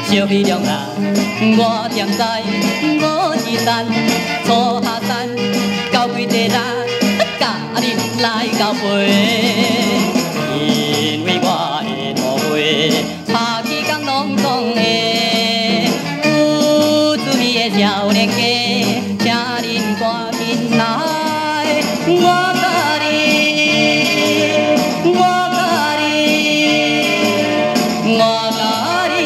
小飞龙啊，我踮在五指山，初下山，到几地啦，甲你来交陪。因为我的土匪，拍起工拢讲的，有滋味的少年家，请恁赶紧来，我甲你，我甲你，我甲你。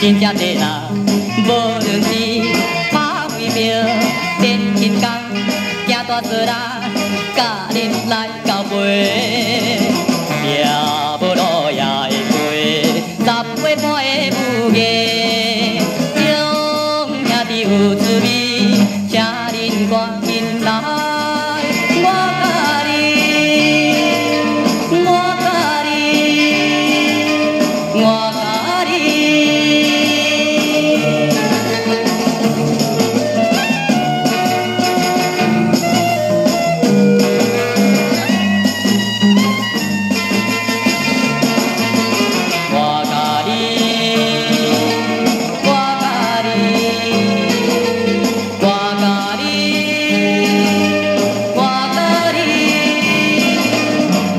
真正地啦，无论是拍飞镖、电轻工、行大做啦，甲恁来交陪，也无路也会过，10岁半的母艺，兄兄弟有滋味，请恁赶紧来，我甲你，我甲你，我甲你。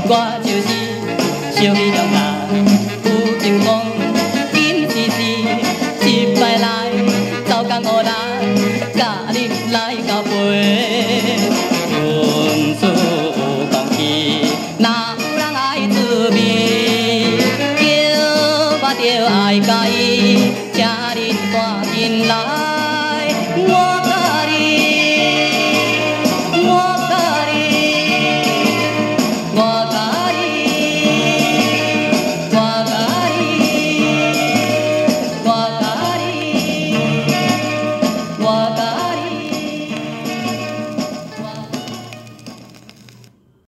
我就是小飞龙啊，有情风，紧时时一摆来，走江湖啦，甲你来交陪。文书有讲起，若有人爱滋味，叫我着爱甲伊。